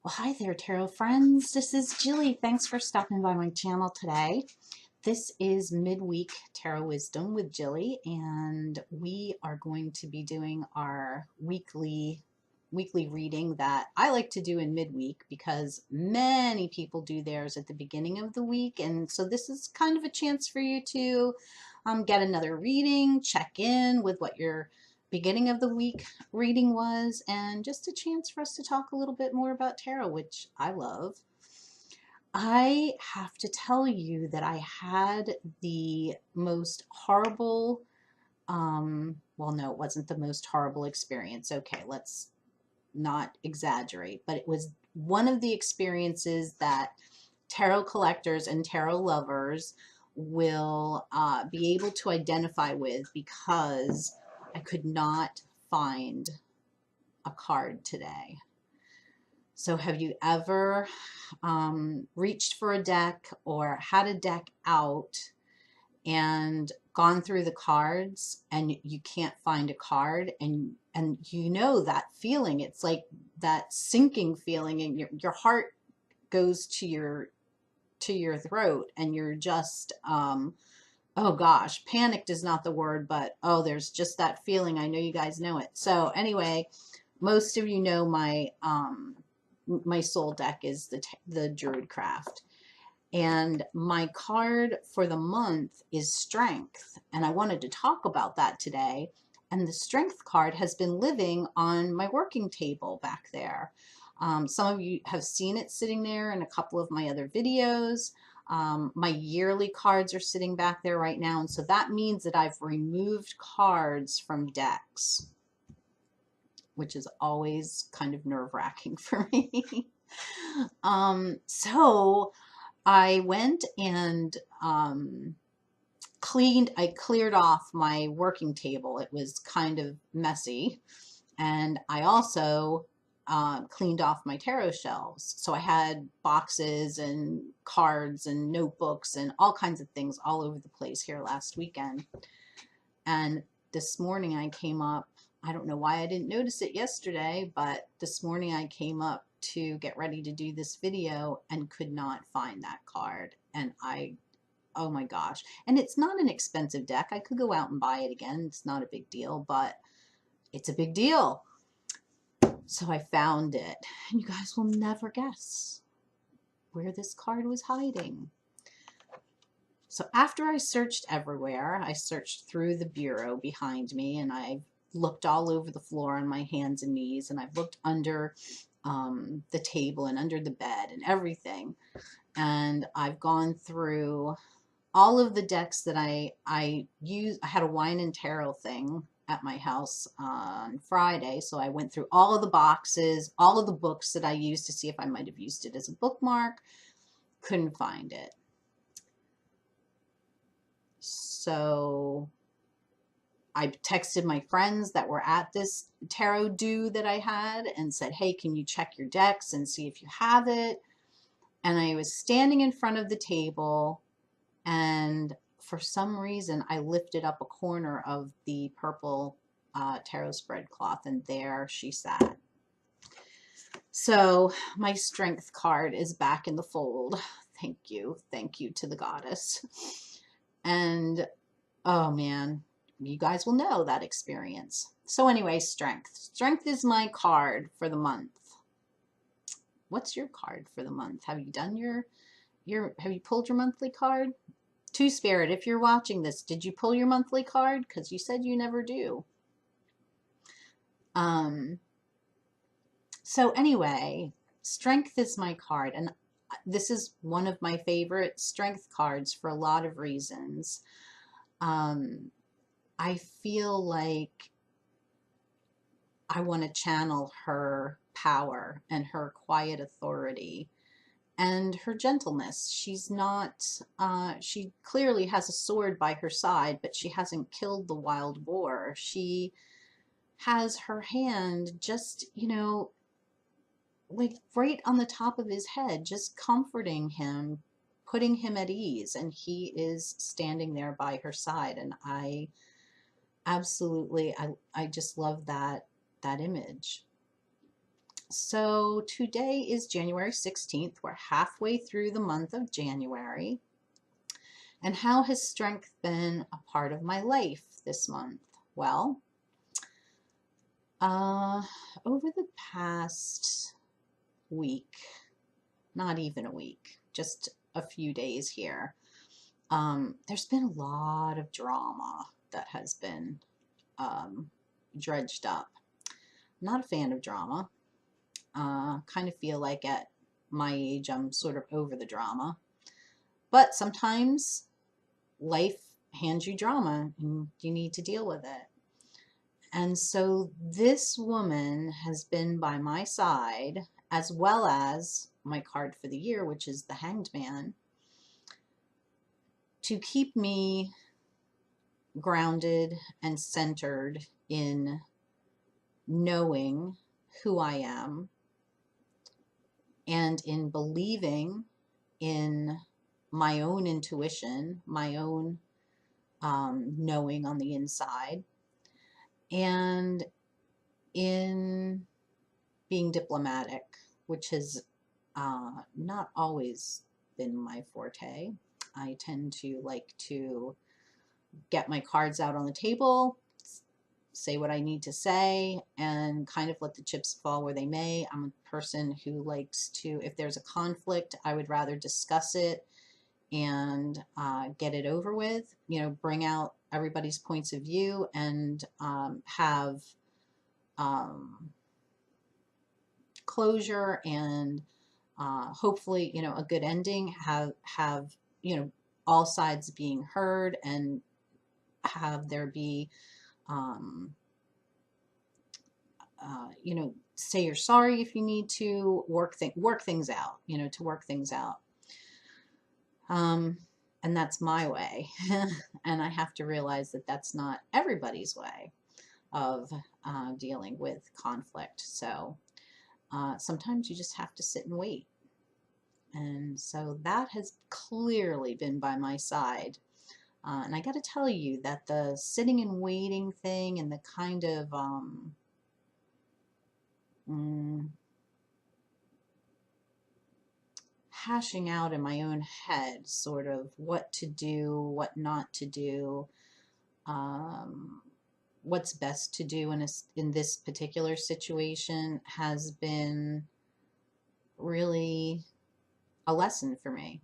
Well, hi there, tarot friends. This is Jillie. Thanks for stopping by my channel today. This is midweek tarot wisdom with Jillie, and we are going to be doing our weekly reading that I like to do in midweek because many people do theirs at the beginning of the week, and so this is kind of a chance for you to get another reading, check in with what your beginning of the week reading was, and just a chance for us to talk a little bit more about tarot, which I love. I have to tell you that I had the most horrible, well, no, it wasn't the most horrible experience. Okay, let's not exaggerate, but it was one of the experiences that tarot collectors and tarot lovers will be able to identify with because I could not find a card today. So have you ever reached for a deck or had a deck out and gone through the cards and you can't find a card, and you know that feeling? It's like that sinking feeling, and your heart goes to your throat, and you're just oh gosh, panicked is not the word, but oh, there's just that feeling. I know you guys know it. So anyway, most of you know my soul deck is the Druid Craft. And my card for the month is Strength. And I wanted to talk about that today. And the Strength card has been living on my working table back there. Some of you have seen it sitting there in a couple of my other videos. My yearly cards are sitting back there right now. And so that means that I've removed cards from decks, which is always kind of nerve-wracking for me. So I went and I cleared off my working table. It was kind of messy. And I also cleaned off my tarot shelves. So I had boxes and cards and notebooks and all kinds of things all over the place here last weekend. And this morning I came up, I don't know why I didn't notice it yesterday, but this morning I came up to get ready to do this video and could not find that card. And oh my gosh. And it's not an expensive deck. I could go out and buy it again. It's not a big deal, but it's a big deal. So I found it, and you guys will never guess where this card was hiding. So after I searched everywhere, I searched through the bureau behind me, and I looked all over the floor on my hands and knees, and I've looked under the table and under the bed and everything. And I've gone through all of the decks that I used. I had a wine and tarot thing at my house on Friday, so I went through all of the boxes, all of the books that I used to see if I might have used it as a bookmark. Couldn't find it. So I texted my friends that were at this tarot do that I had and said, hey, can you check your decks and see if you have it? And I was standing in front of the table, and for some reason I lifted up a corner of the purple tarot spread cloth, and there she sat. So my Strength card is back in the fold. Thank you to the goddess. And oh man, you guys will know that experience. So anyway, Strength is my card for the month. What's your card for the month? Have you done have you pulled your monthly card? Two Spirit, if you're watching this, did you pull your monthly card? Because you said you never do. So anyway, Strength is my card, and this is one of my favorite Strength cards for a lot of reasons. I feel like I want to channel her power and her quiet authority and her gentleness. She's not, she clearly has a sword by her side, but she hasn't killed the wild boar. She has her hand just, you know, like right on the top of his head, just comforting him, putting him at ease, and he is standing there by her side. And I absolutely, I just love that image. So today is January 16th. We're halfway through the month of January. And how has strength been a part of my life this month? Well, over the past week, not even a week, just a few days here, there's been a lot of drama that has been dredged up. Not a fan of drama. Kind of feel like at my age I'm sort of over the drama. But sometimes life hands you drama and you need to deal with it. And so this woman has been by my side, as well as my card for the year, which is the Hanged Man, to keep me grounded and centered in knowing who I am and in believing in my own intuition, my own knowing on the inside, and in being diplomatic, which has not always been my forte. I tend to like to get my cards out on the table, say what I need to say, and kind of let the chips fall where they may. I'm a person who likes to, if there's a conflict, I would rather discuss it and get it over with, you know, bring out everybody's points of view and have closure and hopefully, you know, a good ending, have, you know, all sides being heard and have there be, you know, say you're sorry if you need to, work things out, you know, to work things out. And that's my way. And I have to realize that that's not everybody's way of dealing with conflict. So sometimes you just have to sit and wait. And so that has clearly been by my side. And I got to tell you that the sitting and waiting thing and the kind of hashing out in my own head sort of what to do, what not to do, what's best to do in this particular situation has been really a lesson for me.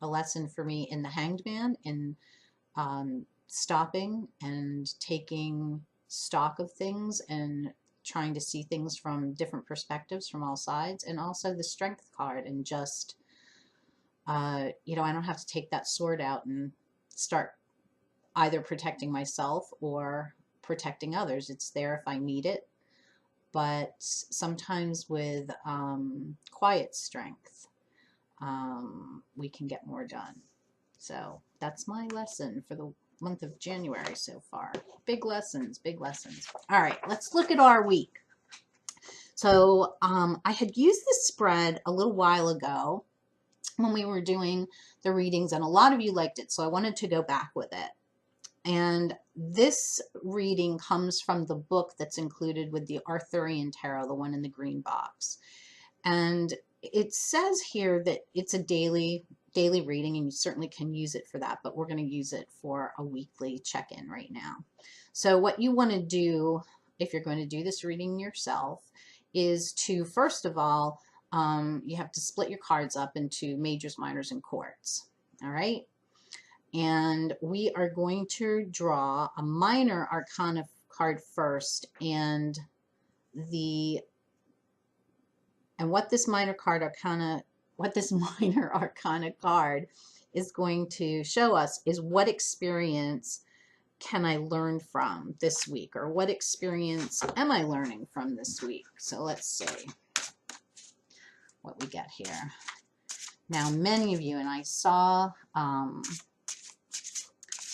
A lesson for me in the Hanged Man, in stopping and taking stock of things and trying to see things from different perspectives from all sides, and also the Strength card and just you know, I don't have to take that sword out and start either protecting myself or protecting others. It's there if I need it, but sometimes with quiet strength, we can get more done. So that's my lesson for the month of January so far. Big lessons, big lessons. All right, let's look at our week. So I had used this spread a little while ago when we were doing the readings, and a lot of you liked it, so I wanted to go back with it. And this reading comes from the book that's included with the Arthurian Tarot, the one in the green box. And it says here that it's a daily reading, and you certainly can use it for that, but we're going to use it for a weekly check-in right now. So what you want to do if you're going to do this reading yourself is to, first of all, you have to split your cards up into majors, minors, and quarts. All right. And we are going to draw a minor arcana card first, and what this minor arcana card is going to show us is what experience can I learn from this week, or what experience am I learning from this week. So let's see what we get here. Now, many of you, and I saw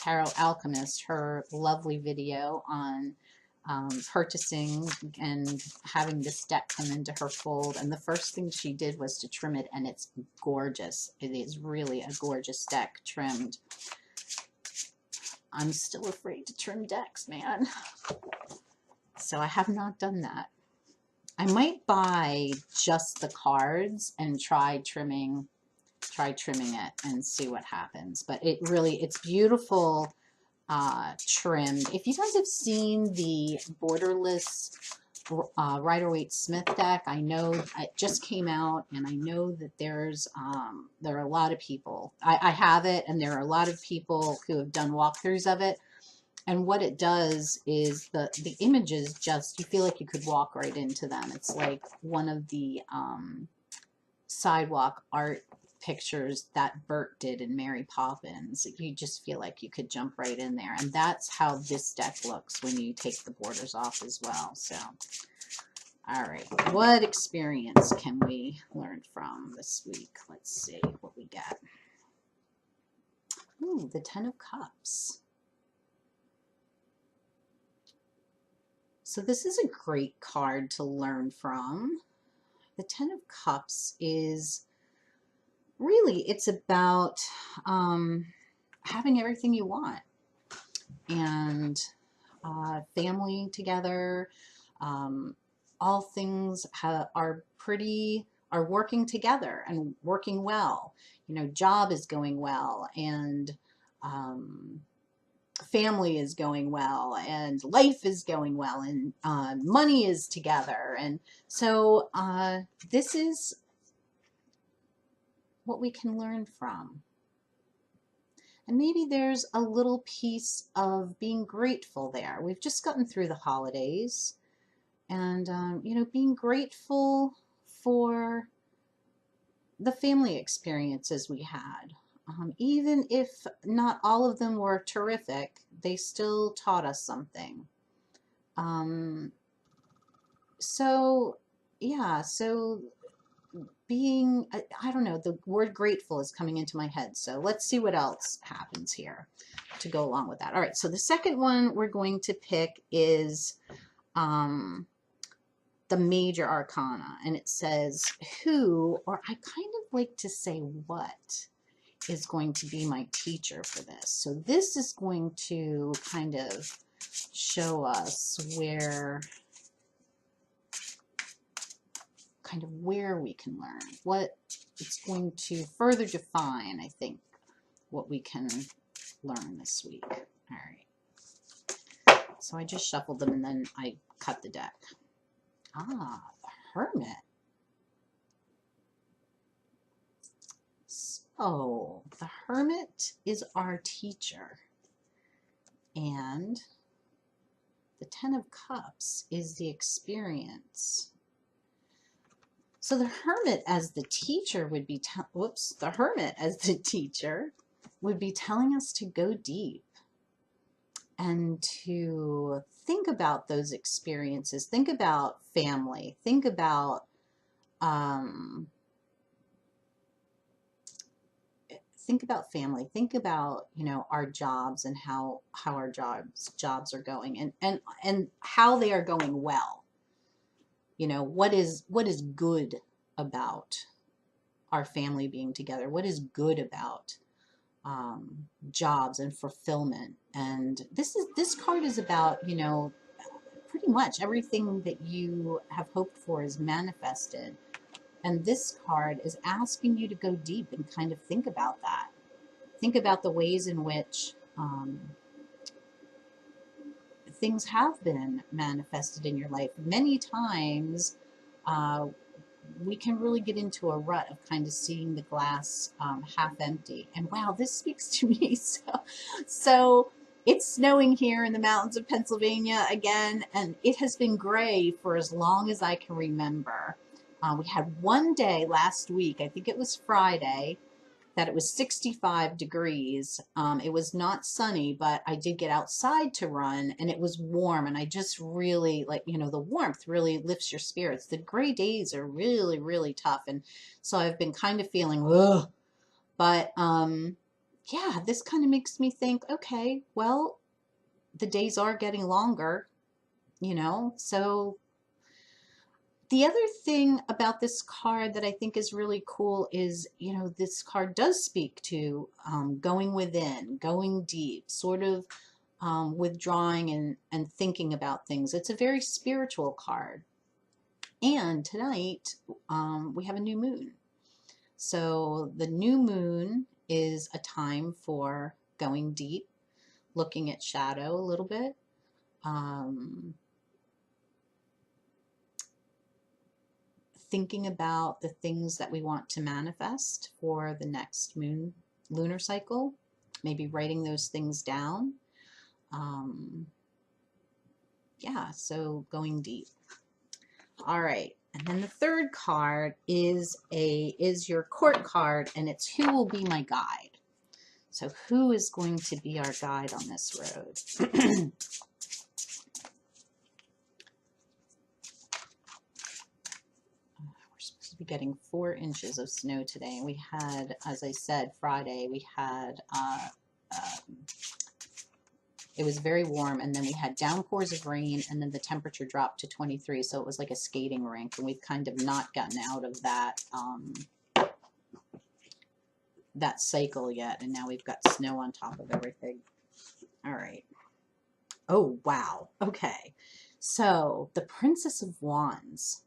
Tarot Alchemist, her lovely video on purchasing and having this deck come into her fold, and the first thing she did was to trim it, and it's gorgeous. It is really a gorgeous deck trimmed. I'm still afraid to trim decks, man. So I have not done that. I might buy just the cards and try trimming it and see what happens. But it's beautiful trimmed. If you guys have seen the borderless Rider-Waite Smith deck, I know it just came out, and I know that there are a lot of people. I have it, and there are a lot of people who have done walkthroughs of it. And what it does is the images just, you feel like you could walk right into them. It's like one of the sidewalk art pictures that Bert did in Mary Poppins. You just feel like you could jump right in there. And that's how this deck looks when you take the borders off as well. So, all right, what experience can we learn from this week? Let's see what we get. Ooh, the Ten of Cups. So this is a great card to learn from. The Ten of Cups is really, it's about having everything you want, and family together. All things are working together and working well. You know, job is going well, and family is going well, and life is going well, and money is together. And so this is what we can learn from. And maybe there's a little piece of being grateful there. We've just gotten through the holidays, and you know, being grateful for the family experiences we had. Even if not all of them were terrific, they still taught us something. So yeah, so being, I don't know, the word grateful is coming into my head. So let's see what else happens here to go along with that. All right, so the second one we're going to pick is the Major Arcana, and it says who, or I kind of like to say what, is going to be my teacher for this. So this is going to kind of show us where we can learn, what it's going to further define, I think, what we can learn this week. All right. So I just shuffled them and then I cut the deck. Ah, the Hermit. So the Hermit is our teacher, and the Ten of Cups is the experience. So the Hermit as the teacher would be, the Hermit as the teacher would be telling us to go deep and to think about those experiences. Think about family. Think about family. Think about, you know, our jobs and how our jobs are going, and how they are going well. You know, what is good about our family being together? What is good about jobs and fulfillment? And this card is about, you know, pretty much everything that you have hoped for is manifested. And this card is asking you to go deep and kind of think about that. Think about the ways in which things have been manifested in your life. Many times we can really get into a rut of kind of seeing the glass half empty. And wow, this speaks to me. So it's snowing here in the mountains of Pennsylvania again, and it has been gray for as long as I can remember. We had one day last week, I think it was Friday, that it was 65 degrees. It was not sunny, but I did get outside to run, and it was warm, and I just really, like, you know, the warmth really lifts your spirits. The gray days are really, really tough, and so I've been kind of feeling, ugh. But yeah, this kind of makes me think, okay, well, the days are getting longer, you know, so the other thing about this card that I think is really cool is, you know, this card does speak to going within, going deep, sort of withdrawing and thinking about things. It's a very spiritual card. And tonight we have a new moon. So the new moon is a time for going deep, looking at shadow a little bit. Thinking about the things that we want to manifest for the next lunar cycle, maybe writing those things down. Yeah, so going deep. All right, and then the third card is your court card, and it's who will be my guide. So who is going to be our guide on this road? We're supposed to be getting 4 inches of snow today, and we had, as I said, Friday, we had it was very warm, and then we had downpours of rain, and then the temperature dropped to 23, so it was like a skating rink, and we've kind of not gotten out of that that cycle yet, and now we've got snow on top of everything. All right. Oh, wow. Okay. So, the Princess of Wands.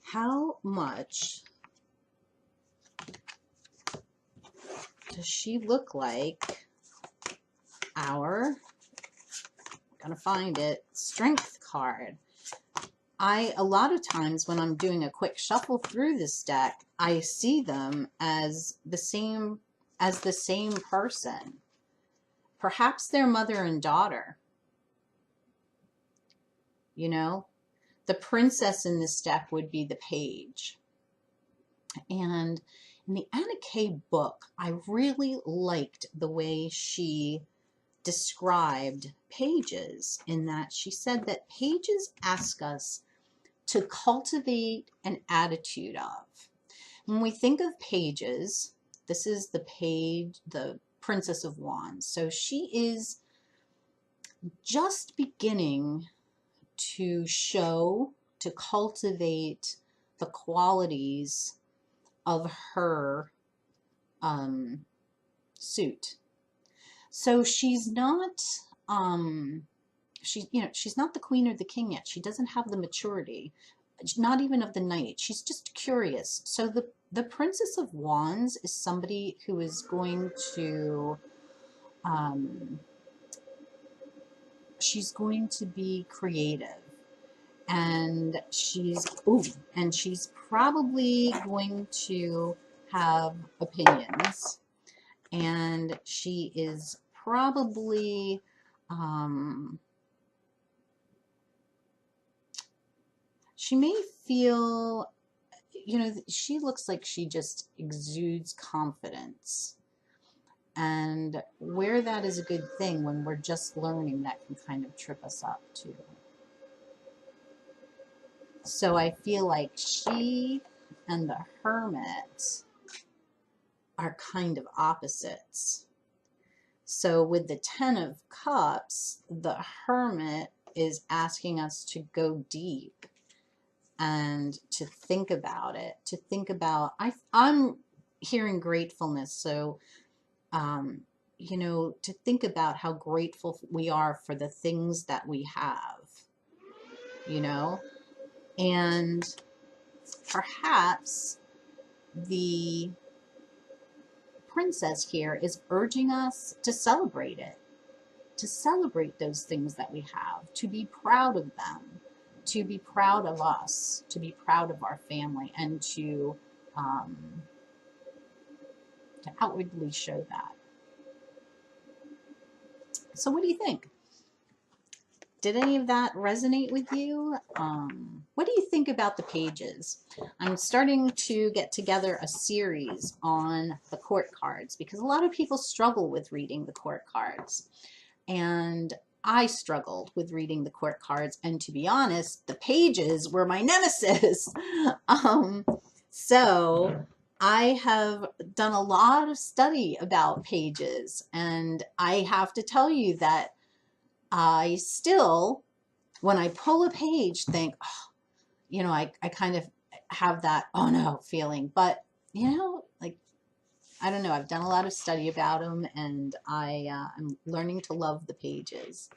How much does she look like our, I'm gonna find it, Strength card? A lot of times when I'm doing a quick shuffle through this deck, I see them as the same person. Perhaps they're mother and daughter. You know, the princess in this deck would be the page. And in the Anna Kay book, I really liked the way she described pages, in that she said that pages ask us to cultivate an attitude of. When we think of pages, this is the page, the Princess of Wands. So she is just beginning to cultivate the qualities of her suit. So she's not she's not the queen or the king yet. She doesn't have the maturity, not even of the knight. She's just curious. So the Princess of Wands is somebody who is going to she's going to be creative, and she's probably going to have opinions, and she is probably she may feel, she looks like she just exudes confidence. And where that is a good thing, when we're just learning, that can kind of trip us up too. So I feel like she and the Hermit are kind of opposites. So with the 10 of Cups, the Hermit is asking us to go deep and to think about it, to think about, I'm hearing gratefulness. So, to think about how grateful we are for the things that we have, and perhaps the princess here is urging us to celebrate it, to celebrate those things that we have, to be proud of them, to be proud of us, to be proud of our family, and to outwardly show that. So what do you think? Did any of that resonate with you? What do you think about the pages? I'm starting to get together a series on the court cards, because a lot of people struggle with reading the court cards. And I struggled with reading the court cards, and to be honest, the pages were my nemesis. So I have done a lot of study about pages, and I have to tell you that I still, when I pull a page, think, I kind of have that, oh no, feeling. But, I don't know, I've done a lot of study about them, and I'm learning to love the pages.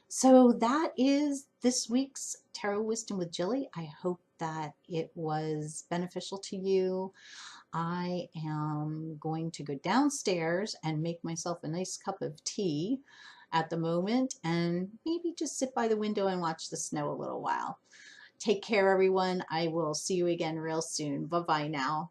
So that is this week's Tarot Wisdom with Jillie. I hope that it was beneficial to you. I am going to go downstairs and make myself a nice cup of tea at the moment and maybe just sit by the window and watch the snow a little while. Take care, everyone. I will see you again real soon. Bye-bye now.